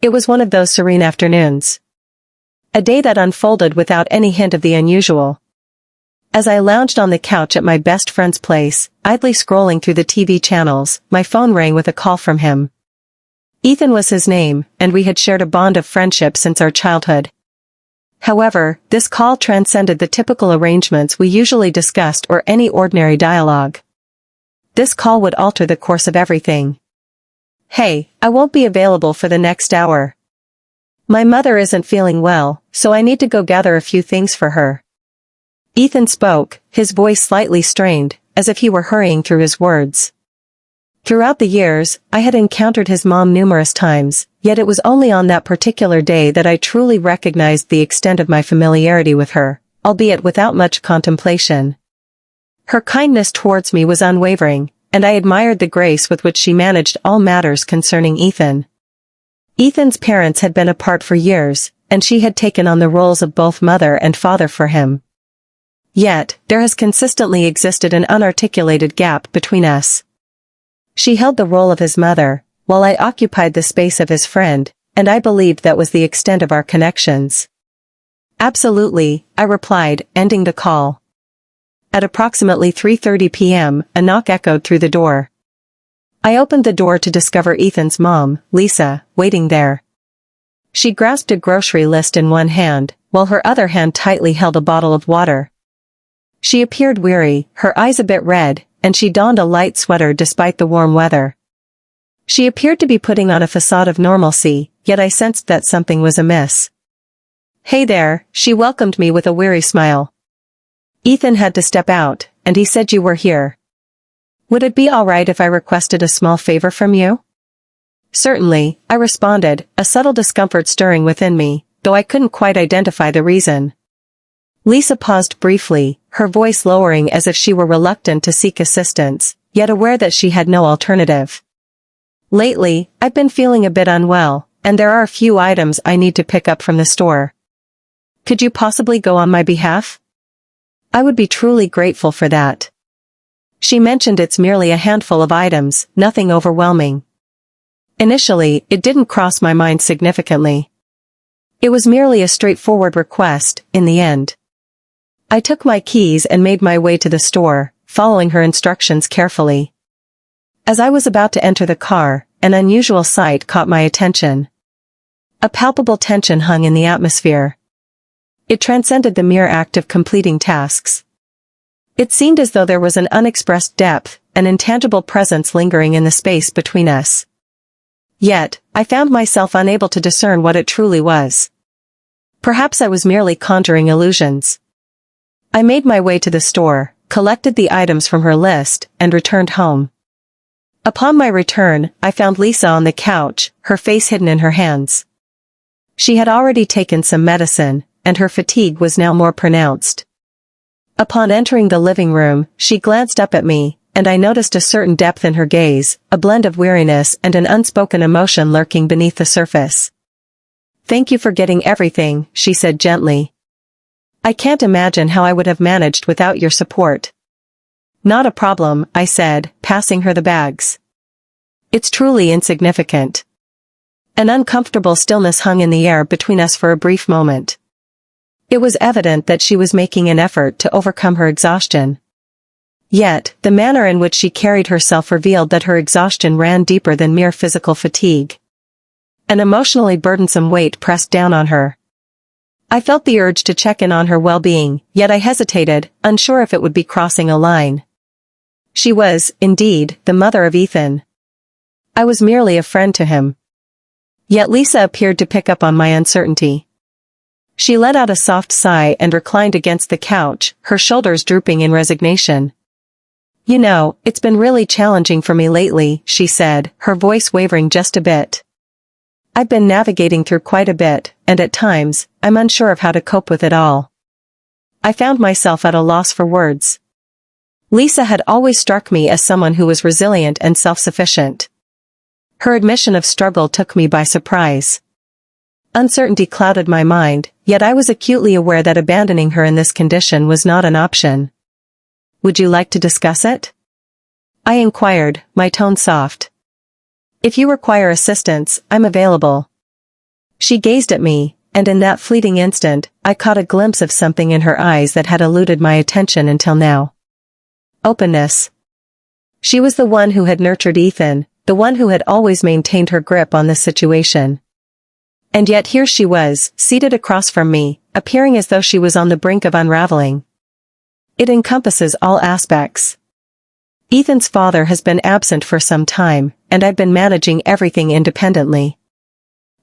It was one of those serene afternoons. A day that unfolded without any hint of the unusual. As I lounged on the couch at my best friend's place, idly scrolling through the TV channels, my phone rang with a call from him. Ethan was his name, and we had shared a bond of friendship since our childhood. However, this call transcended the typical arrangements we usually discussed or any ordinary dialogue. This call would alter the course of everything. "Hey, I won't be available for the next hour. My mother isn't feeling well, so I need to go gather a few things for her." Ethan spoke, his voice slightly strained, as if he were hurrying through his words. Throughout the years, I had encountered his mom numerous times, yet it was only on that particular day that I truly recognized the extent of my familiarity with her, albeit without much contemplation. Her kindness towards me was unwavering, and I admired the grace with which she managed all matters concerning Ethan. Ethan's parents had been apart for years, and she had taken on the roles of both mother and father for him. Yet, there has consistently existed an unarticulated gap between us. She held the role of his mother, while I occupied the space of his friend, and I believed that was the extent of our connections. "Absolutely," I replied, ending the call. At approximately 3:30 p.m., a knock echoed through the door. I opened the door to discover Ethan's mom, Lisa, waiting there. She grasped a grocery list in one hand, while her other hand tightly held a bottle of water. She appeared weary, her eyes a bit red, and she donned a light sweater despite the warm weather. She appeared to be putting on a facade of normalcy, yet I sensed that something was amiss. "Hey there," she welcomed me with a weary smile. "Ethan had to step out, and he said you were here. Would it be alright if I requested a small favor from you?" "Certainly," I responded, a subtle discomfort stirring within me, though I couldn't quite identify the reason. Lisa paused briefly, her voice lowering as if she were reluctant to seek assistance, yet aware that she had no alternative. "Lately, I've been feeling a bit unwell, and there are a few items I need to pick up from the store. Could you possibly go on my behalf?" "I would be truly grateful for that." She mentioned it's merely a handful of items, nothing overwhelming. Initially, it didn't cross my mind significantly. It was merely a straightforward request, in the end. I took my keys and made my way to the store, following her instructions carefully. As I was about to enter the car, an unusual sight caught my attention. A palpable tension hung in the atmosphere. It transcended the mere act of completing tasks. It seemed as though there was an unexpressed depth, an intangible presence lingering in the space between us. Yet, I found myself unable to discern what it truly was. Perhaps I was merely conjuring illusions. I made my way to the store, collected the items from her list, and returned home. Upon my return, I found Lisa on the couch, her face hidden in her hands. She had already taken some medicine, and her fatigue was now more pronounced. Upon entering the living room, she glanced up at me, and I noticed a certain depth in her gaze, a blend of weariness and an unspoken emotion lurking beneath the surface. "Thank you for getting everything," she said gently. "I can't imagine how I would have managed without your support." "Not a problem," I said, passing her the bags. "It's truly insignificant." An uncomfortable stillness hung in the air between us for a brief moment. It was evident that she was making an effort to overcome her exhaustion. Yet, the manner in which she carried herself revealed that her exhaustion ran deeper than mere physical fatigue. An emotionally burdensome weight pressed down on her. I felt the urge to check in on her well-being, yet I hesitated, unsure if it would be crossing a line. She was, indeed, the mother of Ethan. I was merely a friend to him. Yet Lisa appeared to pick up on my uncertainty. She let out a soft sigh and reclined against the couch, her shoulders drooping in resignation. "You know, it's been really challenging for me lately," she said, her voice wavering just a bit. "I've been navigating through quite a bit, and at times, I'm unsure of how to cope with it all." I found myself at a loss for words. Lisa had always struck me as someone who was resilient and self-sufficient. Her admission of struggle took me by surprise. Uncertainty clouded my mind, yet I was acutely aware that abandoning her in this condition was not an option. "Would you like to discuss it?" I inquired, my tone soft. "If you require assistance, I'm available." She gazed at me, and in that fleeting instant, I caught a glimpse of something in her eyes that had eluded my attention until now. Openness. She was the one who had nurtured Ethan, the one who had always maintained her grip on this situation. And yet here she was, seated across from me, appearing as though she was on the brink of unraveling. It encompasses all aspects. Ethan's father has been absent for some time, and I've been managing everything independently.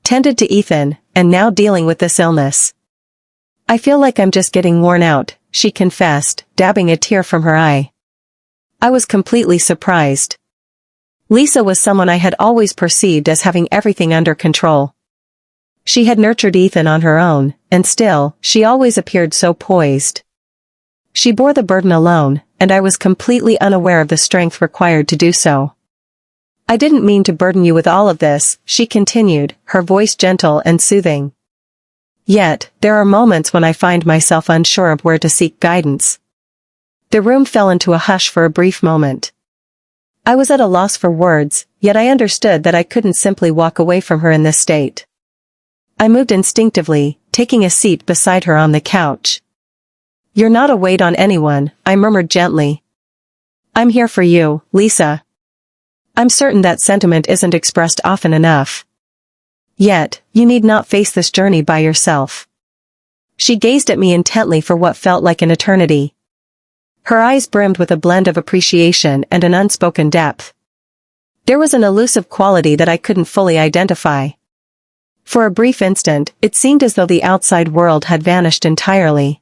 Tended to Ethan, and now dealing with this illness. I feel like I'm just getting worn out, she confessed, dabbing a tear from her eye. I was completely surprised. Lisa was someone I had always perceived as having everything under control. She had nurtured Ethan on her own, and still, she always appeared so poised. She bore the burden alone, and I was completely unaware of the strength required to do so. I didn't mean to burden you with all of this, she continued, her voice gentle and soothing. Yet, there are moments when I find myself unsure of where to seek guidance. The room fell into a hush for a brief moment. I was at a loss for words, yet I understood that I couldn't simply walk away from her in this state. I moved instinctively, taking a seat beside her on the couch. You're not a weight on anyone, I murmured gently. I'm here for you, Lisa. I'm certain that sentiment isn't expressed often enough. Yet, you need not face this journey by yourself. She gazed at me intently for what felt like an eternity. Her eyes brimmed with a blend of appreciation and an unspoken depth. There was an elusive quality that I couldn't fully identify. For a brief instant, it seemed as though the outside world had vanished entirely.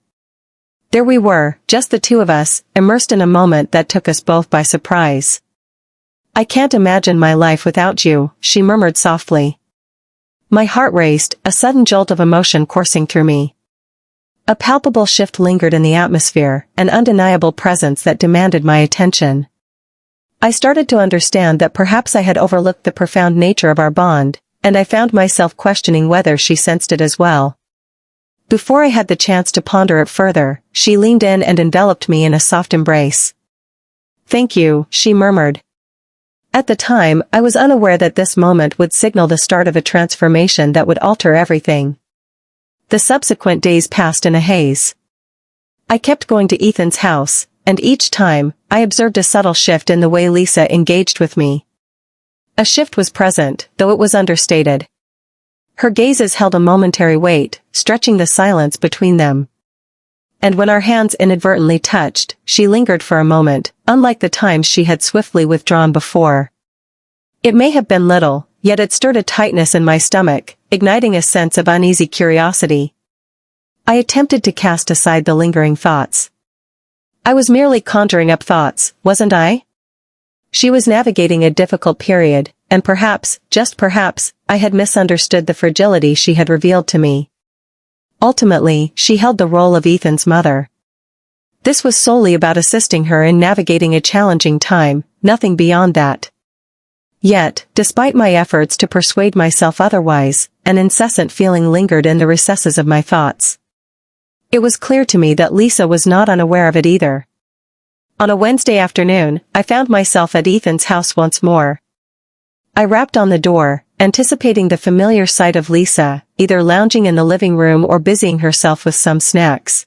There we were, just the two of us, immersed in a moment that took us both by surprise. I can't imagine my life without you, she murmured softly. My heart raced, a sudden jolt of emotion coursing through me. A palpable shift lingered in the atmosphere, an undeniable presence that demanded my attention. I started to understand that perhaps I had overlooked the profound nature of our bond, and I found myself questioning whether she sensed it as well. Before I had the chance to ponder it further, she leaned in and enveloped me in a soft embrace. Thank you, she murmured. At the time, I was unaware that this moment would signal the start of a transformation that would alter everything. The subsequent days passed in a haze. I kept going to Ethan's house, and each time, I observed a subtle shift in the way Lisa engaged with me. A shift was present, though it was understated. Her gazes held a momentary weight, stretching the silence between them. And when our hands inadvertently touched, she lingered for a moment, unlike the times she had swiftly withdrawn before. It may have been little, yet it stirred a tightness in my stomach, igniting a sense of uneasy curiosity. I attempted to cast aside the lingering thoughts. I was merely conjuring up thoughts, wasn't I? She was navigating a difficult period, and perhaps, just perhaps, I had misunderstood the fragility she had revealed to me. Ultimately, she held the role of Ethan's mother. This was solely about assisting her in navigating a challenging time, nothing beyond that. Yet, despite my efforts to persuade myself otherwise, an incessant feeling lingered in the recesses of my thoughts. It was clear to me that Lisa was not unaware of it either. On a Wednesday afternoon, I found myself at Ethan's house once more. I rapped on the door, anticipating the familiar sight of Lisa, either lounging in the living room or busying herself with some snacks.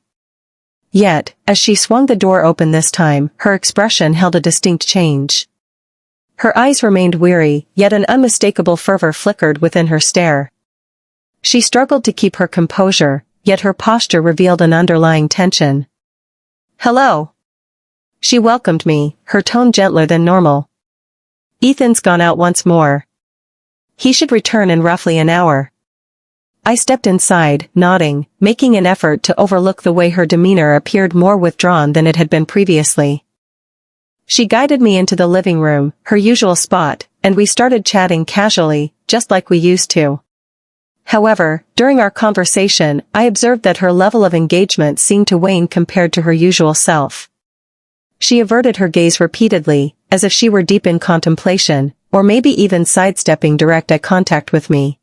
Yet, as she swung the door open this time, her expression held a distinct change. Her eyes remained weary, yet an unmistakable fervor flickered within her stare. She struggled to keep her composure, yet her posture revealed an underlying tension. Hello. She welcomed me, her tone gentler than normal. Ethan's gone out once more. He should return in roughly an hour. I stepped inside, nodding, making an effort to overlook the way her demeanor appeared more withdrawn than it had been previously. She guided me into the living room, her usual spot, and we started chatting casually, just like we used to. However, during our conversation, I observed that her level of engagement seemed to wane compared to her usual self. She averted her gaze repeatedly, as if she were deep in contemplation, or maybe even sidestepping direct eye contact with me.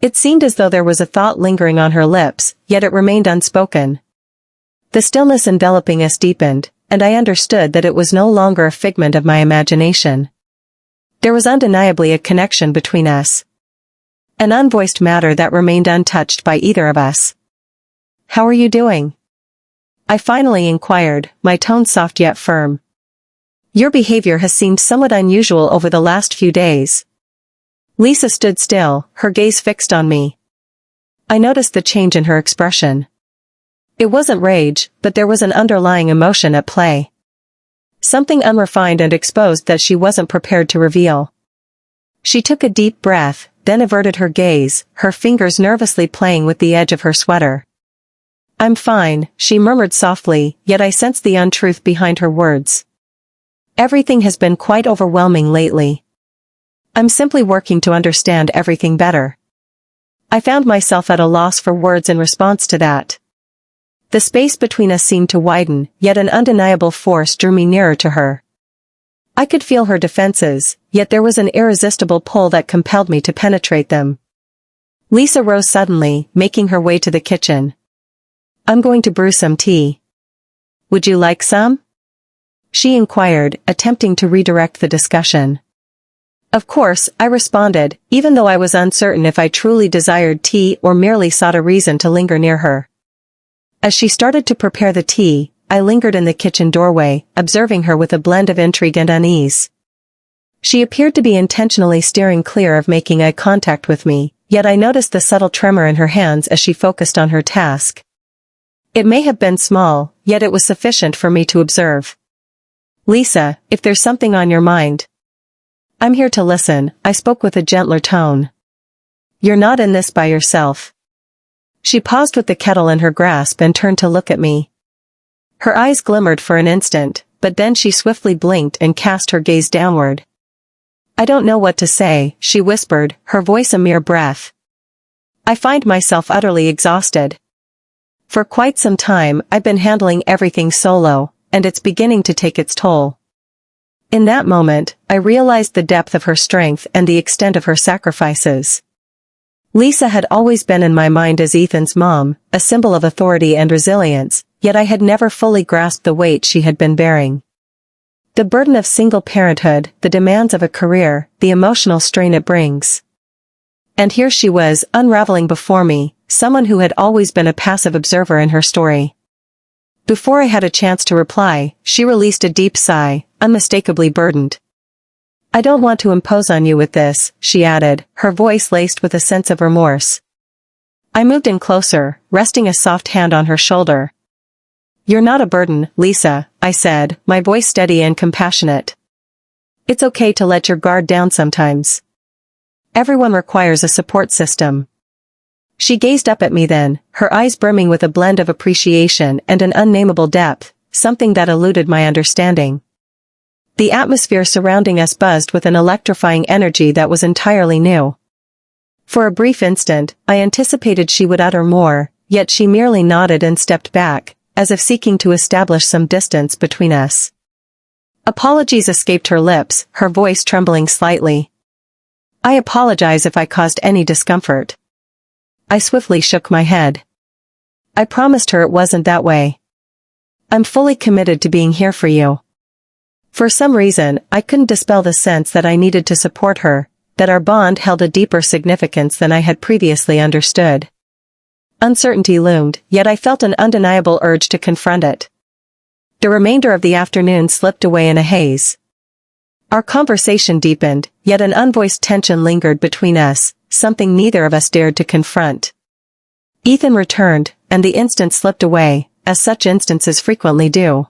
It seemed as though there was a thought lingering on her lips, yet it remained unspoken. The stillness enveloping us deepened, and I understood that it was no longer a figment of my imagination. There was undeniably a connection between us. An unvoiced matter that remained untouched by either of us. "How are you doing?" I finally inquired, my tone soft yet firm. "Your behavior has seemed somewhat unusual over the last few days." Lisa stood still, her gaze fixed on me. I noticed the change in her expression. It wasn't rage, but there was an underlying emotion at play. Something unrefined and exposed that she wasn't prepared to reveal. She took a deep breath, then averted her gaze, her fingers nervously playing with the edge of her sweater. "I'm fine," she murmured softly, yet I sensed the untruth behind her words. "Everything has been quite overwhelming lately. I'm simply working to understand everything better." I found myself at a loss for words in response to that. The space between us seemed to widen, yet an undeniable force drew me nearer to her. I could feel her defenses, yet there was an irresistible pull that compelled me to penetrate them. Lisa rose suddenly, making her way to the kitchen. "I'm going to brew some tea. Would you like some?" she inquired, attempting to redirect the discussion. Of course, I responded, even though I was uncertain if I truly desired tea or merely sought a reason to linger near her. As she started to prepare the tea, I lingered in the kitchen doorway, observing her with a blend of intrigue and unease. She appeared to be intentionally steering clear of making eye contact with me, yet I noticed the subtle tremor in her hands as she focused on her task. It may have been small, yet it was sufficient for me to observe. "Lisa, if there's something on your mind." "I'm here to listen," I spoke with a gentler tone. "You're not in this by yourself." She paused with the kettle in her grasp and turned to look at me. Her eyes glimmered for an instant, but then she swiftly blinked and cast her gaze downward. "I don't know what to say," she whispered, her voice a mere breath. "I find myself utterly exhausted. For quite some time I've been handling everything solo, and it's beginning to take its toll." In that moment, I realized the depth of her strength and the extent of her sacrifices. Lisa had always been in my mind as Ethan's mom, a symbol of authority and resilience, yet I had never fully grasped the weight she had been bearing. The burden of single parenthood, the demands of a career, the emotional strain it brings. And here she was, unraveling before me, someone who had always been a passive observer in her story. Before I had a chance to reply, she released a deep sigh, unmistakably burdened. "I don't want to impose on you with this," she added, her voice laced with a sense of remorse. I moved in closer, resting a soft hand on her shoulder. "You're not a burden, Lisa," I said, my voice steady and compassionate. "It's okay to let your guard down sometimes. Everyone requires a support system." She gazed up at me then, her eyes brimming with a blend of appreciation and an unnameable depth, something that eluded my understanding. The atmosphere surrounding us buzzed with an electrifying energy that was entirely new. For a brief instant, I anticipated she would utter more, yet she merely nodded and stepped back, as if seeking to establish some distance between us. Apologies escaped her lips, her voice trembling slightly. "I apologize if I caused any discomfort." I swiftly shook my head. I promised her it wasn't that way. "I'm fully committed to being here for you." For some reason, I couldn't dispel the sense that I needed to support her, that our bond held a deeper significance than I had previously understood. Uncertainty loomed, yet I felt an undeniable urge to confront it. The remainder of the afternoon slipped away in a haze. Our conversation deepened, yet an unvoiced tension lingered between us, something neither of us dared to confront. Ethan returned, and the instant slipped away, as such instances frequently do.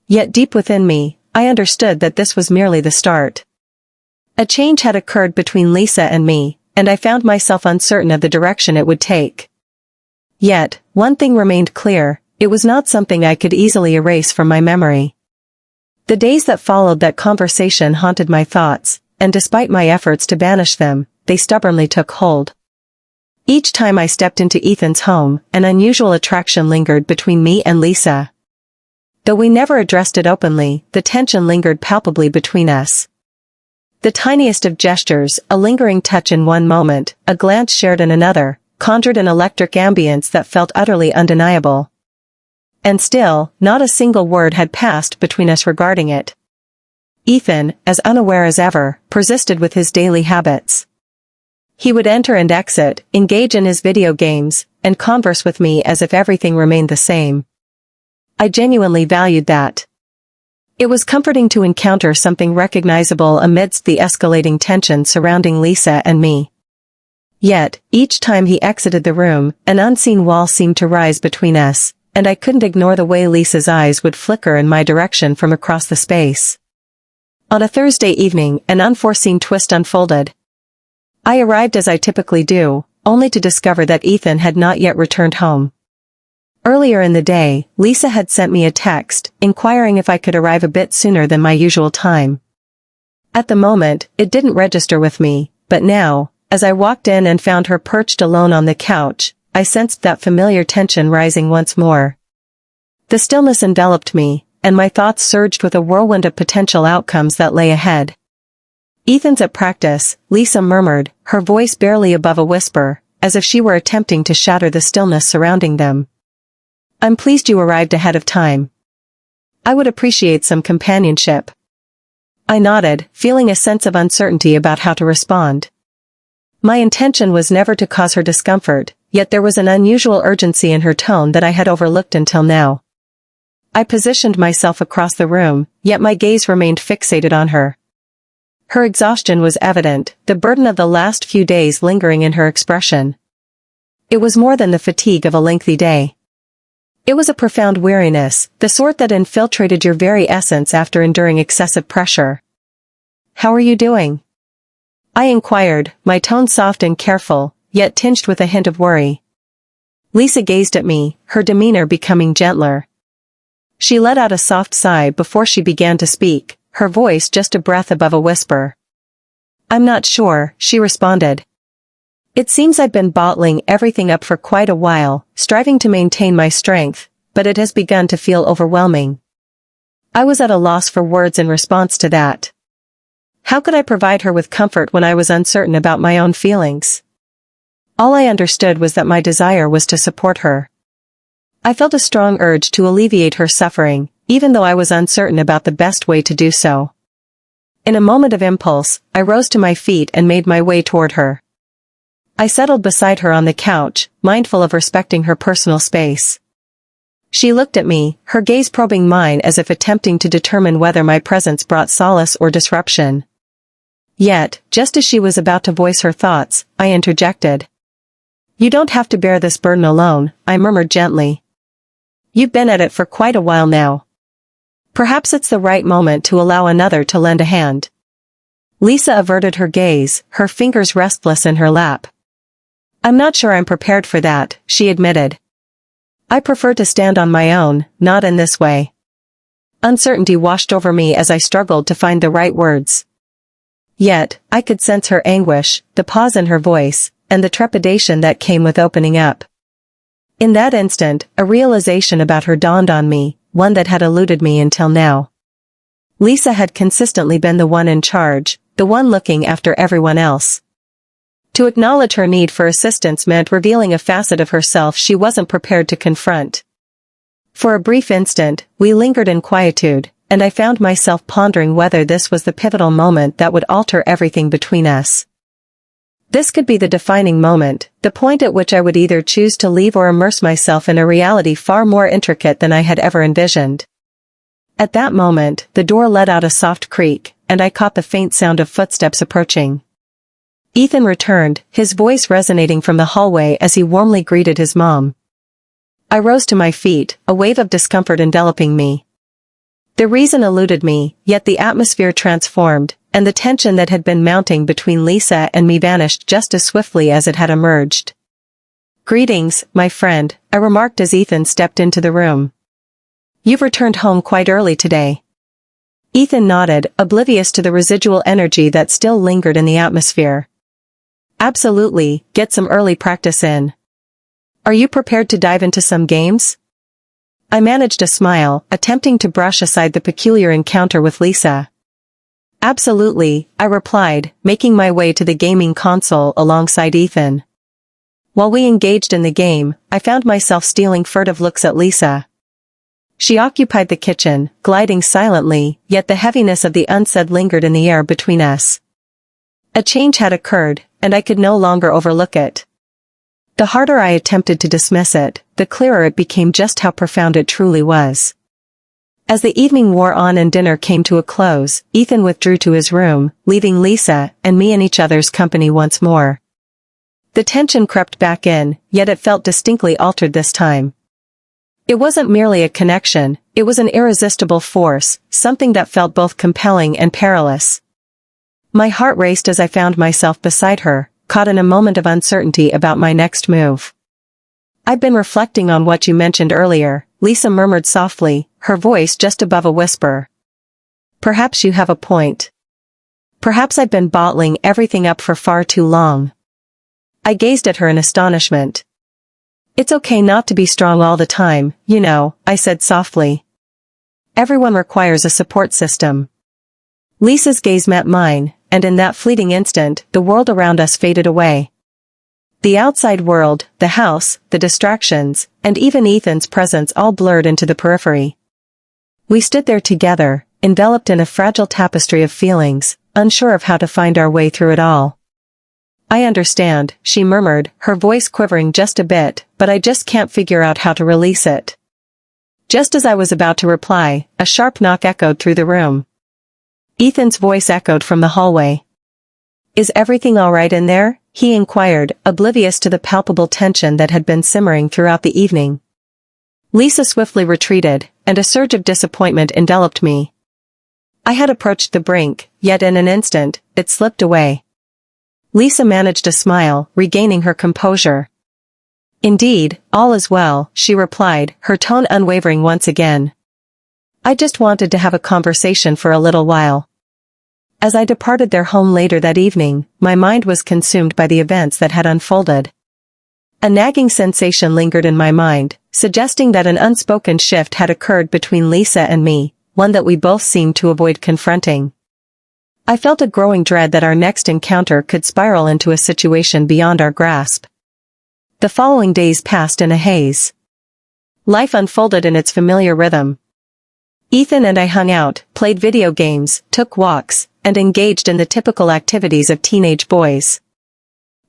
Yet deep within me, I understood that this was merely the start. A change had occurred between Lisa and me, and I found myself uncertain of the direction it would take. Yet, one thing remained clear, it was not something I could easily erase from my memory. The days that followed that conversation haunted my thoughts, and despite my efforts to banish them, they stubbornly took hold. Each time I stepped into Ethan's home, an unusual attraction lingered between me and Lisa. Though we never addressed it openly, the tension lingered palpably between us. The tiniest of gestures, a lingering touch in one moment, a glance shared in another, conjured an electric ambience that felt utterly undeniable. And still, not a single word had passed between us regarding it. Ethan, as unaware as ever, persisted with his daily habits. He would enter and exit, engage in his video games, and converse with me as if everything remained the same. I genuinely valued that. It was comforting to encounter something recognizable amidst the escalating tension surrounding Lisa and me. Yet, each time he exited the room, an unseen wall seemed to rise between us, and I couldn't ignore the way Lisa's eyes would flicker in my direction from across the space. On a Thursday evening, an unforeseen twist unfolded. I arrived as I typically do, only to discover that Ethan had not yet returned home. Earlier in the day, Lisa had sent me a text, inquiring if I could arrive a bit sooner than my usual time. At the moment, it didn't register with me, but now, as I walked in and found her perched alone on the couch, I sensed that familiar tension rising once more. The stillness enveloped me, and my thoughts surged with a whirlwind of potential outcomes that lay ahead. "Ethan's at practice," Lisa murmured, her voice barely above a whisper, as if she were attempting to shatter the stillness surrounding them. "I'm pleased you arrived ahead of time. I would appreciate some companionship." I nodded, feeling a sense of uncertainty about how to respond. My intention was never to cause her discomfort, yet there was an unusual urgency in her tone that I had overlooked until now. I positioned myself across the room, yet my gaze remained fixated on her. Her exhaustion was evident, the burden of the last few days lingering in her expression. It was more than the fatigue of a lengthy day. It was a profound weariness, the sort that infiltrated your very essence after enduring excessive pressure. "How are you doing?" I inquired, my tone soft and careful, yet tinged with a hint of worry. Lisa gazed at me, her demeanor becoming gentler. She let out a soft sigh before she began to speak, her voice just a breath above a whisper. "I'm not sure," she responded. "It seems I've been bottling everything up for quite a while, striving to maintain my strength, but it has begun to feel overwhelming." I was at a loss for words in response to that. How could I provide her with comfort when I was uncertain about my own feelings? All I understood was that my desire was to support her. I felt a strong urge to alleviate her suffering, even though I was uncertain about the best way to do so. In a moment of impulse, I rose to my feet and made my way toward her. I settled beside her on the couch, mindful of respecting her personal space. She looked at me, her gaze probing mine as if attempting to determine whether my presence brought solace or disruption. Yet, just as she was about to voice her thoughts, I interjected. "You don't have to bear this burden alone," I murmured gently. "You've been at it for quite a while now. Perhaps it's the right moment to allow another to lend a hand." Lisa averted her gaze, her fingers restless in her lap. "I'm not sure I'm prepared for that," she admitted. "I prefer to stand on my own, not in this way." Uncertainty washed over me as I struggled to find the right words. Yet, I could sense her anguish, the pause in her voice, and the trepidation that came with opening up. In that instant, a realization about her dawned on me, one that had eluded me until now. Lisa had consistently been the one in charge, the one looking after everyone else. To acknowledge her need for assistance meant revealing a facet of herself she wasn't prepared to confront. For a brief instant, we lingered in quietude, and I found myself pondering whether this was the pivotal moment that would alter everything between us. This could be the defining moment, the point at which I would either choose to leave or immerse myself in a reality far more intricate than I had ever envisioned. At that moment, the door let out a soft creak, and I caught the faint sound of footsteps approaching. Ethan returned, his voice resonating from the hallway as he warmly greeted his mom. I rose to my feet, a wave of discomfort enveloping me. The reason eluded me, yet the atmosphere transformed, and the tension that had been mounting between Lisa and me vanished just as swiftly as it had emerged. "Greetings, my friend," I remarked as Ethan stepped into the room. "You've returned home quite early today." Ethan nodded, oblivious to the residual energy that still lingered in the atmosphere. "Absolutely, get some early practice in. Are you prepared to dive into some games?" I managed a smile, attempting to brush aside the peculiar encounter with Lisa. "Absolutely," I replied, making my way to the gaming console alongside Ethan. While we engaged in the game, I found myself stealing furtive looks at Lisa. She occupied the kitchen, gliding silently, yet the heaviness of the unsaid lingered in the air between us. A change had occurred, and I could no longer overlook it. The harder I attempted to dismiss it, the clearer it became just how profound it truly was. As the evening wore on and dinner came to a close, Ethan withdrew to his room, leaving Lisa and me in each other's company once more. The tension crept back in, yet it felt distinctly altered this time. It wasn't merely a connection, it was an irresistible force, something that felt both compelling and perilous. My heart raced as I found myself beside her, caught in a moment of uncertainty about my next move. "I've been reflecting on what you mentioned earlier," Lisa murmured softly, her voice just above a whisper. "Perhaps you have a point. Perhaps I've been bottling everything up for far too long." I gazed at her in astonishment. "It's okay not to be strong all the time, you know," I said softly. "Everyone requires a support system." Lisa's gaze met mine, and in that fleeting instant, the world around us faded away. The outside world, the house, the distractions, and even Ethan's presence all blurred into the periphery. We stood there together, enveloped in a fragile tapestry of feelings, unsure of how to find our way through it all. "I understand," she murmured, her voice quivering just a bit, "but I just can't figure out how to release it." Just as I was about to reply, a sharp knock echoed through the room. Ethan's voice echoed from the hallway. "Is everything all right in there?" he inquired, oblivious to the palpable tension that had been simmering throughout the evening. Lisa swiftly retreated, and a surge of disappointment enveloped me. I had approached the brink, yet in an instant, it slipped away. Lisa managed a smile, regaining her composure. "Indeed, all is well," she replied, her tone unwavering once again. "I just wanted to have a conversation for a little while." As I departed their home later that evening, my mind was consumed by the events that had unfolded. A nagging sensation lingered in my mind, suggesting that an unspoken shift had occurred between Lisa and me, one that we both seemed to avoid confronting. I felt a growing dread that our next encounter could spiral into a situation beyond our grasp. The following days passed in a haze. Life unfolded in its familiar rhythm. Ethan and I hung out, played video games, took walks, and engaged in the typical activities of teenage boys.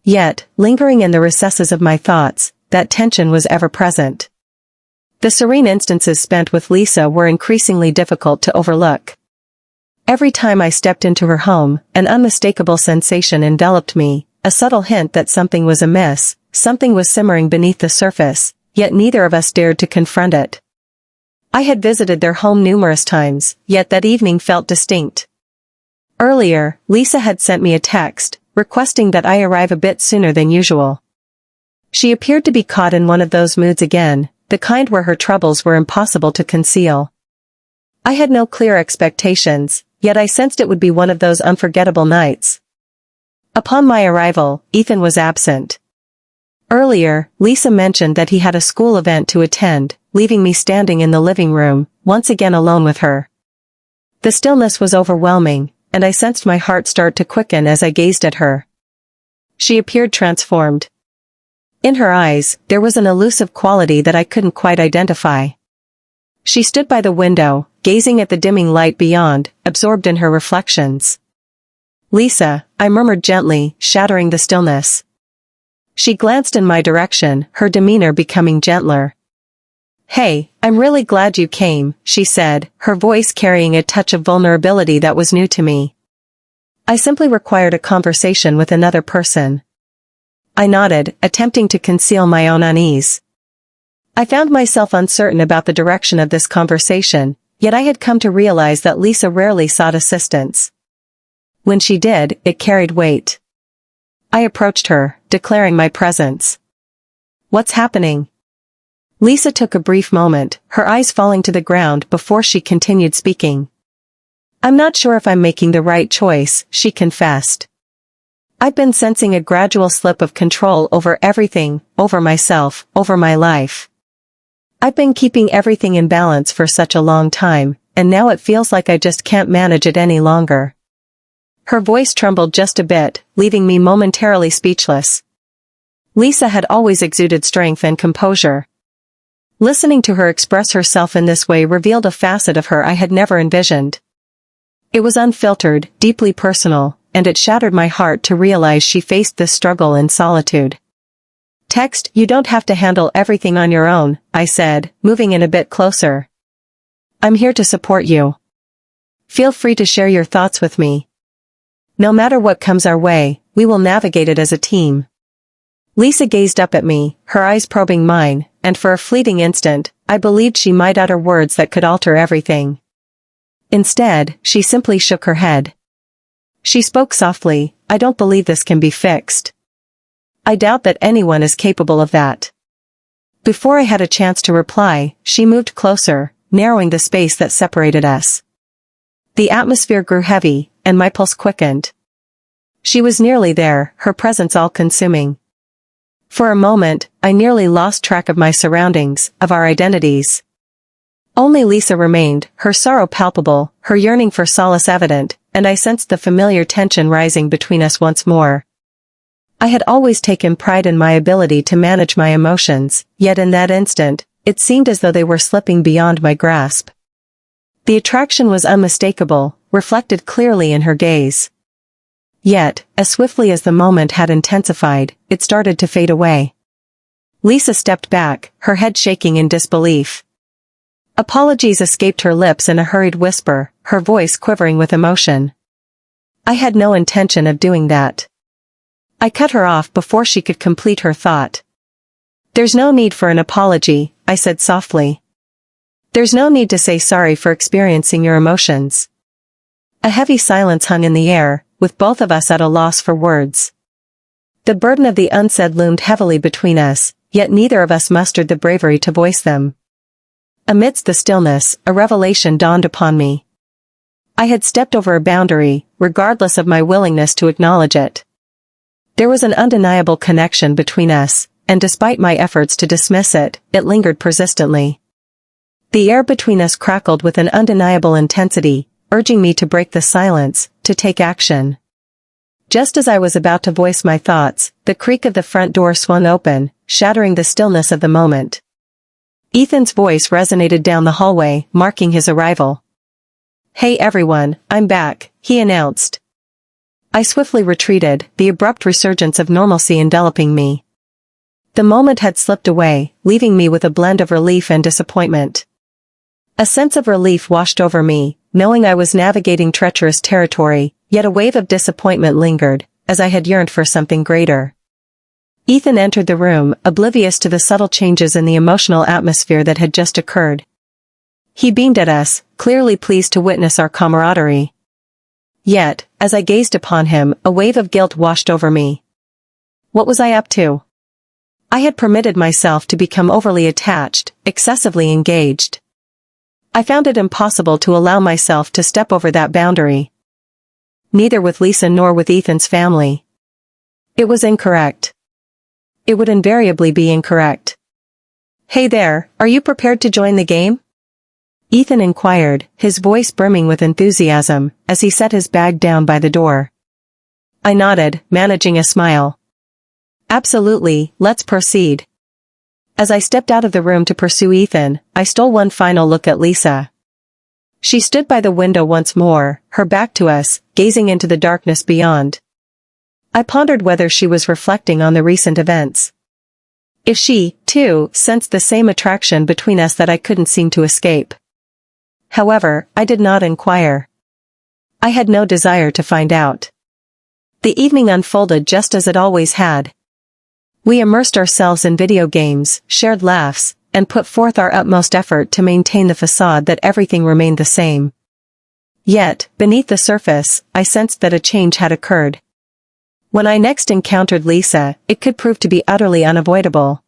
Yet, lingering in the recesses of my thoughts, that tension was ever present. The serene instances spent with Lisa were increasingly difficult to overlook. Every time I stepped into her home, an unmistakable sensation enveloped me, a subtle hint that something was amiss, something was simmering beneath the surface, yet neither of us dared to confront it. I had visited their home numerous times, yet that evening felt distinct. Earlier, Lisa had sent me a text, requesting that I arrive a bit sooner than usual. She appeared to be caught in one of those moods again, the kind where her troubles were impossible to conceal. I had no clear expectations, yet I sensed it would be one of those unforgettable nights. Upon my arrival, Ethan was absent. Earlier, Lisa mentioned that he had a school event to attend, leaving me standing in the living room, once again alone with her. The stillness was overwhelming, and I sensed my heart start to quicken as I gazed at her. She appeared transformed. In her eyes, there was an elusive quality that I couldn't quite identify. She stood by the window, gazing at the dimming light beyond, absorbed in her reflections. "Lisa," I murmured gently, shattering the stillness. She glanced in my direction, her demeanor becoming gentler. "Hey, I'm really glad you came," she said, her voice carrying a touch of vulnerability that was new to me. "I simply required a conversation with another person." I nodded, attempting to conceal my own unease. I found myself uncertain about the direction of this conversation, yet I had come to realize that Lisa rarely sought assistance. When she did, it carried weight. I approached her, declaring my presence. "What's happening?" Lisa took a brief moment, her eyes falling to the ground before she continued speaking. "I'm not sure if I'm making the right choice," she confessed. "I've been sensing a gradual slip of control over everything, over myself, over my life. I've been keeping everything in balance for such a long time, and now it feels like I just can't manage it any longer." Her voice trembled just a bit, leaving me momentarily speechless. Lisa had always exuded strength and composure. Listening to her express herself in this way revealed a facet of her I had never envisioned. It was unfiltered, deeply personal, and it shattered my heart to realize she faced this struggle in solitude. "Text, you don't have to handle everything on your own," I said, moving in a bit closer. "I'm here to support you. Feel free to share your thoughts with me. No matter what comes our way, we will navigate it as a team." Lisa gazed up at me, her eyes probing mine, and for a fleeting instant, I believed she might utter words that could alter everything. Instead, she simply shook her head. She spoke softly, "I don't believe this can be fixed. I doubt that anyone is capable of that." Before I had a chance to reply, she moved closer, narrowing the space that separated us. The atmosphere grew heavy, and my pulse quickened. She was nearly there, her presence all-consuming. For a moment, I nearly lost track of my surroundings, of our identities. Only Lisa remained, her sorrow palpable, her yearning for solace evident, and I sensed the familiar tension rising between us once more. I had always taken pride in my ability to manage my emotions, yet in that instant, it seemed as though they were slipping beyond my grasp. The attraction was unmistakable, reflected clearly in her gaze. Yet, as swiftly as the moment had intensified, it started to fade away. Lisa stepped back, her head shaking in disbelief. Apologies escaped her lips in a hurried whisper, her voice quivering with emotion. I had no intention of doing that. I cut her off before she could complete her thought. "There's no need for an apology," I said softly. "There's no need to say sorry for experiencing your emotions." A heavy silence hung in the air, with both of us at a loss for words. The burden of the unsaid loomed heavily between us, yet neither of us mustered the bravery to voice them. Amidst the stillness, a revelation dawned upon me. I had stepped over a boundary, regardless of my willingness to acknowledge it. There was an undeniable connection between us, and despite my efforts to dismiss it, it lingered persistently. The air between us crackled with an undeniable intensity, urging me to break the silence, to take action. Just as I was about to voice my thoughts, the creak of the front door swung open, shattering the stillness of the moment. Ethan's voice resonated down the hallway, marking his arrival. "Hey everyone, I'm back," he announced. I swiftly retreated, the abrupt resurgence of normalcy enveloping me. The moment had slipped away, leaving me with a blend of relief and disappointment. A sense of relief washed over me, knowing I was navigating treacherous territory, yet a wave of disappointment lingered, as I had yearned for something greater. Ethan entered the room, oblivious to the subtle changes in the emotional atmosphere that had just occurred. He beamed at us, clearly pleased to witness our camaraderie. Yet, as I gazed upon him, a wave of guilt washed over me. What was I up to? I had permitted myself to become overly attached, excessively engaged. I found it impossible to allow myself to step over that boundary. Neither with Lisa nor with Ethan's family. It was incorrect. It would invariably be incorrect. "Hey there, are you prepared to join the game?" Ethan inquired, his voice brimming with enthusiasm, as he set his bag down by the door. I nodded, managing a smile. "Absolutely, let's proceed." As I stepped out of the room to pursue Ethan, I stole one final look at Lisa. She stood by the window once more, her back to us, gazing into the darkness beyond. I pondered whether she was reflecting on the recent events. If she, too, sensed the same attraction between us that I couldn't seem to escape. However, I did not inquire. I had no desire to find out. The evening unfolded just as it always had. We immersed ourselves in video games, shared laughs, and put forth our utmost effort to maintain the facade that everything remained the same. Yet, beneath the surface, I sensed that a change had occurred. When I next encountered Lisa, it could prove to be utterly unavoidable.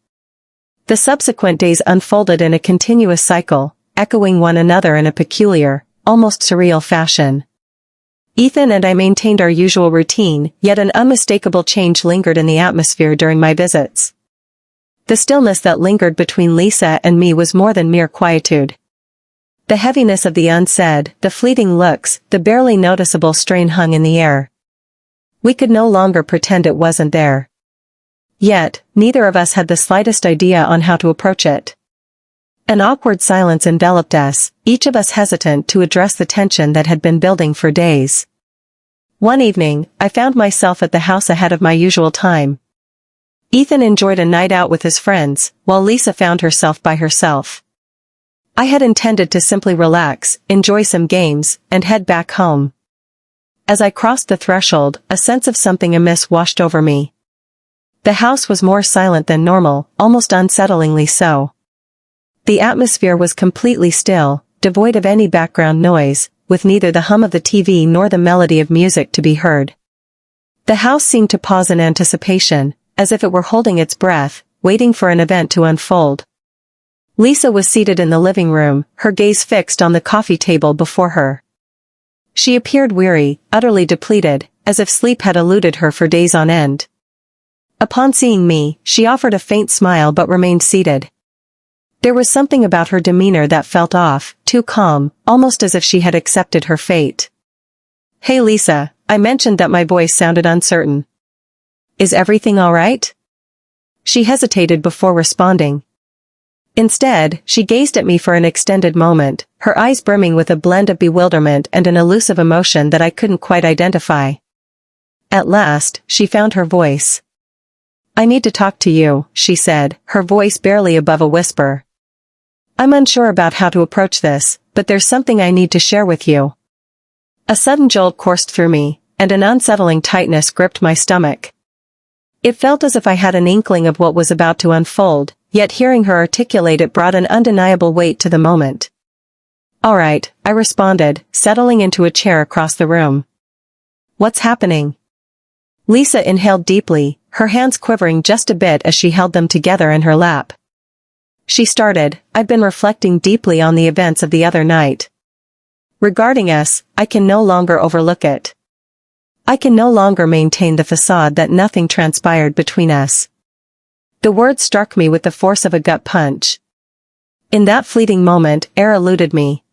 The subsequent days unfolded in a continuous cycle, echoing one another in a peculiar, almost surreal fashion. Ethan and I maintained our usual routine, yet an unmistakable change lingered in the atmosphere during my visits. The stillness that lingered between Lisa and me was more than mere quietude. The heaviness of the unsaid, the fleeting looks, the barely noticeable strain hung in the air. We could no longer pretend it wasn't there. Yet, neither of us had the slightest idea on how to approach it. An awkward silence enveloped us, each of us hesitant to address the tension that had been building for days. One evening, I found myself at the house ahead of my usual time. Ethan enjoyed a night out with his friends, while Lisa found herself by herself. I had intended to simply relax, enjoy some games, and head back home. As I crossed the threshold, a sense of something amiss washed over me. The house was more silent than normal, almost unsettlingly so. The atmosphere was completely still, devoid of any background noise, with neither the hum of the TV nor the melody of music to be heard. The house seemed to pause in anticipation, as if it were holding its breath, waiting for an event to unfold. Lisa was seated in the living room, her gaze fixed on the coffee table before her. She appeared weary, utterly depleted, as if sleep had eluded her for days on end. Upon seeing me, she offered a faint smile but remained seated. There was something about her demeanor that felt off, too calm, almost as if she had accepted her fate. "Hey Lisa," I mentioned that my voice sounded uncertain. "Is everything all right?" She hesitated before responding. Instead, she gazed at me for an extended moment, her eyes brimming with a blend of bewilderment and an elusive emotion that I couldn't quite identify. At last, she found her voice. "I need to talk to you," she said, her voice barely above a whisper. "I'm unsure about how to approach this, but there's something I need to share with you." A sudden jolt coursed through me, and an unsettling tightness gripped my stomach. It felt as if I had an inkling of what was about to unfold, yet hearing her articulate it brought an undeniable weight to the moment. "All right," I responded, settling into a chair across the room. "What's happening?" Lisa inhaled deeply, her hands quivering just a bit as she held them together in her lap. She started, "I've been reflecting deeply on the events of the other night. Regarding us, I can no longer overlook it. I can no longer maintain the facade that nothing transpired between us." The words struck me with the force of a gut punch. In that fleeting moment, air eluded me.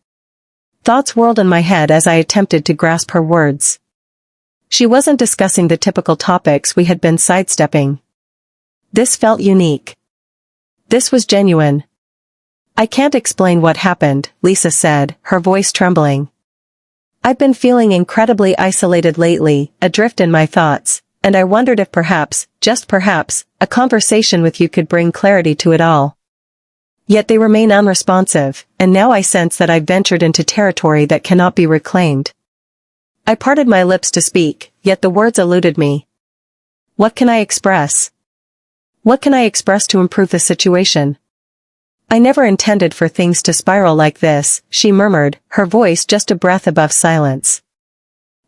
Thoughts whirled in my head as I attempted to grasp her words. She wasn't discussing the typical topics we had been sidestepping. This felt unique. This was genuine. "I can't explain what happened," Lisa said, her voice trembling. "I've been feeling incredibly isolated lately, adrift in my thoughts, and I wondered if perhaps, just perhaps, a conversation with you could bring clarity to it all." Yet they remain unresponsive, and now I sense that I've ventured into territory that cannot be reclaimed. I parted my lips to speak, yet the words eluded me. What can I express? What can I express to improve the situation? "I never intended for things to spiral like this," she murmured, her voice just a breath above silence.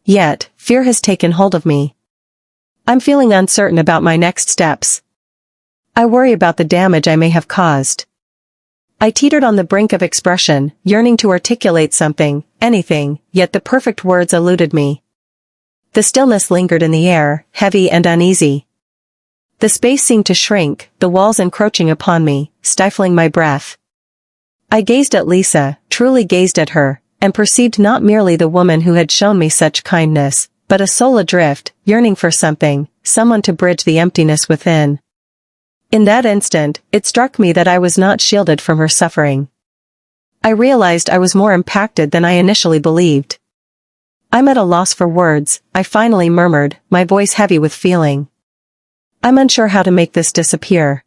"Yet, fear has taken hold of me. I'm feeling uncertain about my next steps. I worry about the damage I may have caused." I teetered on the brink of expression, yearning to articulate something, anything, yet the perfect words eluded me. The stillness lingered in the air, heavy and uneasy. The space seemed to shrink, the walls encroaching upon me, stifling my breath. I gazed at Lisa, truly gazed at her, and perceived not merely the woman who had shown me such kindness, but a soul adrift, yearning for something, someone to bridge the emptiness within. In that instant, it struck me that I was not shielded from her suffering. I realized I was more impacted than I initially believed. "I'm at a loss for words," I finally murmured, my voice heavy with feeling. "I'm unsure how to make this disappear.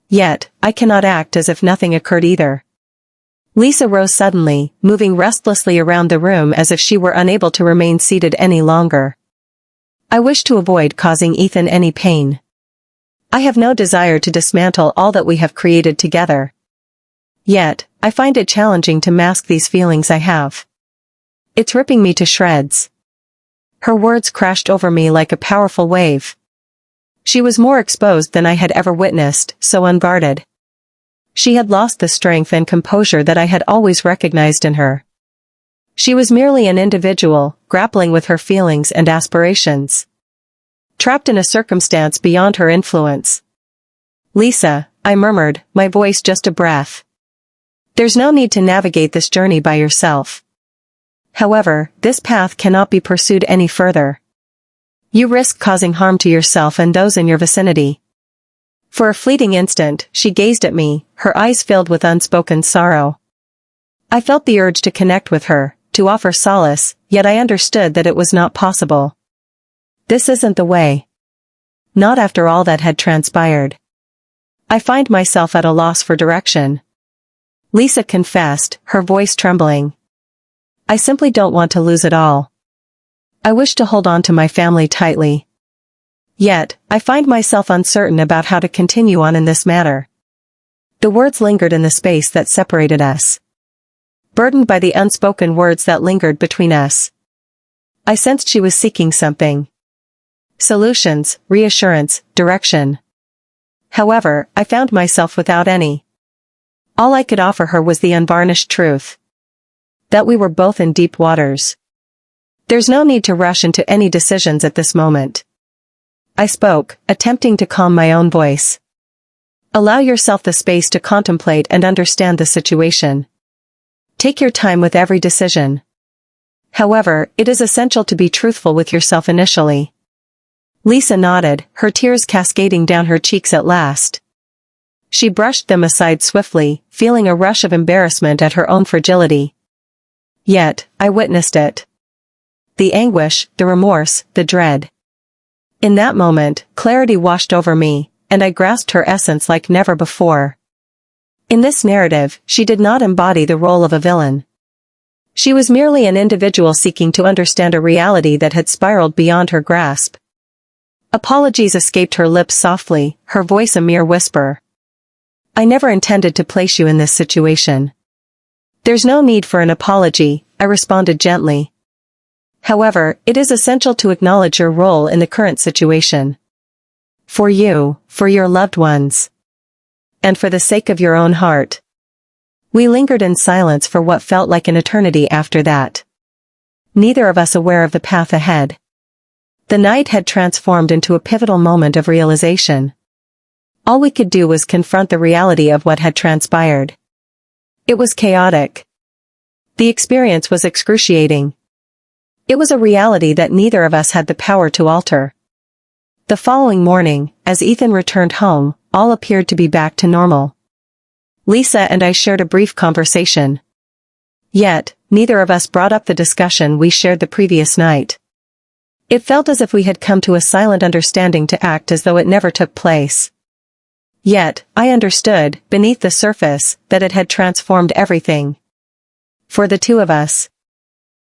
Yet, I cannot act as if nothing occurred either." Lisa rose suddenly, moving restlessly around the room as if she were unable to remain seated any longer. "I wish to avoid causing Ethan any pain. I have no desire to dismantle all that we have created together. Yet, I find it challenging to mask these feelings I have. It's ripping me to shreds." Her words crashed over me like a powerful wave. She was more exposed than I had ever witnessed, so unguarded. She had lost the strength and composure that I had always recognized in her. She was merely an individual, grappling with her feelings and aspirations. Trapped in a circumstance beyond her influence. "Lisa," I murmured, my voice just a breath. "There's no need to navigate this journey by yourself. However, this path cannot be pursued any further. You risk causing harm to yourself and those in your vicinity." For a fleeting instant, she gazed at me, her eyes filled with unspoken sorrow. I felt the urge to connect with her, to offer solace, yet I understood that it was not possible. This isn't the way. Not after all that had transpired. I find myself at a loss for direction. Lisa confessed, her voice trembling. I simply don't want to lose it all. I wish to hold on to my family tightly. Yet, I find myself uncertain about how to continue on in this matter. The words lingered in the space that separated us. Burdened by the unspoken words that lingered between us. I sensed she was seeking something. Solutions, reassurance, direction. However, I found myself without any. All I could offer her was the unvarnished truth. That we were both in deep waters. There's no need to rush into any decisions at this moment. I spoke, attempting to calm my own voice. Allow yourself the space to contemplate and understand the situation. Take your time with every decision. However, it is essential to be truthful with yourself initially. Lisa nodded, her tears cascading down her cheeks at last. She brushed them aside swiftly, feeling a rush of embarrassment at her own fragility. Yet, I witnessed it. The anguish, the remorse, the dread. In that moment, clarity washed over me, and I grasped her essence like never before. In this narrative, she did not embody the role of a villain. She was merely an individual seeking to understand a reality that had spiraled beyond her grasp. Apologies escaped her lips softly, her voice a mere whisper. I never intended to place you in this situation. There's no need for an apology, I responded gently. However, it is essential to acknowledge your role in the current situation. For you, for your loved ones. And for the sake of your own heart. We lingered in silence for what felt like an eternity after that. Neither of us aware of the path ahead. The night had transformed into a pivotal moment of realization. All we could do was confront the reality of what had transpired. It was chaotic. The experience was excruciating. It was a reality that neither of us had the power to alter. The following morning, as Ethan returned home, all appeared to be back to normal. Lisa and I shared a brief conversation. Yet, neither of us brought up the discussion we shared the previous night. It felt as if we had come to a silent understanding to act as though it never took place. Yet, I understood, beneath the surface, that it had transformed everything. For the two of us.